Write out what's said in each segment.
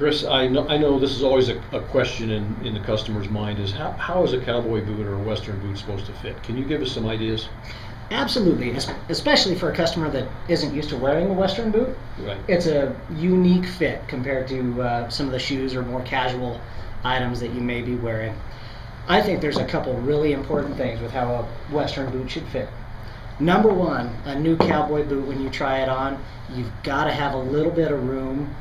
Chris, I know this is always a question in the customer's mind is how is a cowboy boot or a western boot supposed to fit? Can you give us some ideas? Absolutely, especially for a customer that isn't used to wearing a western boot. Right. It's a unique fit compared to some of the shoes or more casual items that you may be wearing. I think there's a couple really important things with how a western boot should fit. Number one, a new cowboy boot, when you try it on, you've got to have a little bit of room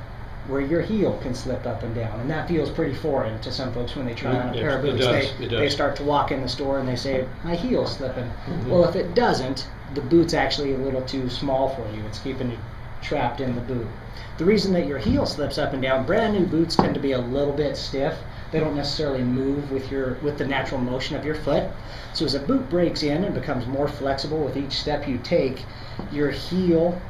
where your heel can slip up and down, and that feels pretty foreign to some folks when they try on a pair of boots. They start to walk in the store and they say, my heel's slipping. Well, if it doesn't, the boot's actually a little too small for you. It's keeping you trapped in the boot. The reason that your heel slips up and down, brand new boots tend to be a little bit stiff. They don't necessarily move with the natural motion of your foot. So as a boot breaks in and becomes more flexible with each step you take, your heel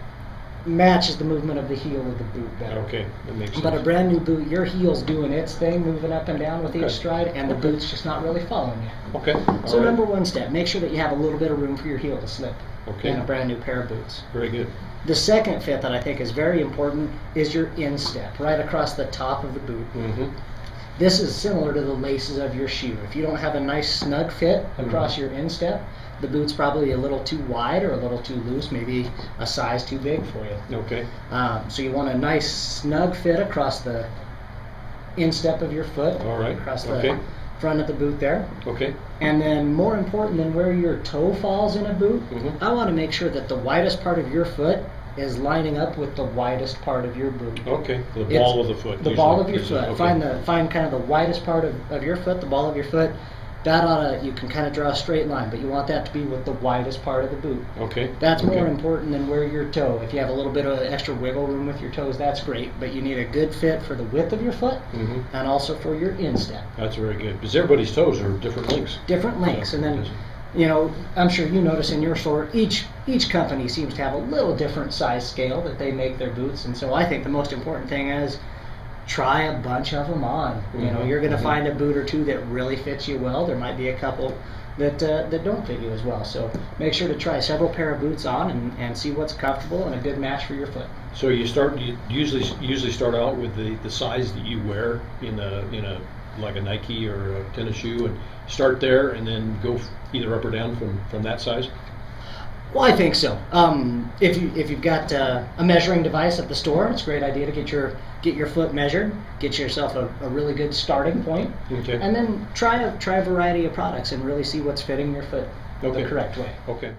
matches the movement of the heel of the boot better. Okay, that makes sense. But a brand new boot, your heel's doing its thing, moving up and down with each stride, and the boot's just not really following you. Okay. So number one step, make sure that you have a little bit of room for your heel to slip in a brand new pair of boots. Very good. The second fit that I think is very important is your instep, right across the top of the boot. This is similar to the laces of your shoe. If you don't have a nice snug fit across your instep, the boot's probably a little too wide or a little too loose, maybe a size too big for you. Okay. So you want a nice snug fit across the instep of your foot. All right. Across the front of the boot there. Okay. And then more important than where your toe falls in a boot, I want to make sure that the widest part of your foot is lining up with the widest part of your boot. Okay, the ball of the foot. The ball of your foot. Okay. Find kind of the widest part of your foot, the ball of your foot. That you can kind of draw a straight line, but you want that to be with the widest part of the boot. Okay. That's more important than where your toe. If you have a little bit of extra wiggle room with your toes, that's great, but you need a good fit for the width of your foot and also for your instep. That's very good, because everybody's toes are different lengths. Different lengths, and then I'm sure you notice in your store, each company seems to have a little different size scale that they make their boots, and so I think the most important thing is try a bunch of them on. You're going to find a boot or two that really fits you well. There might be a couple that don't fit you as well. So make sure to try several pair of boots on and see what's comfortable and a good match for your foot. So you usually start out with the size that you wear in a like a Nike or a tennis shoe, and start there and then go either up or down from that size? Well, I think so. If you've got a measuring device at the store, it's a great idea to get your foot measured, get yourself a really good starting point, and then try a variety of products and really see what's fitting your foot the correct way. Okay.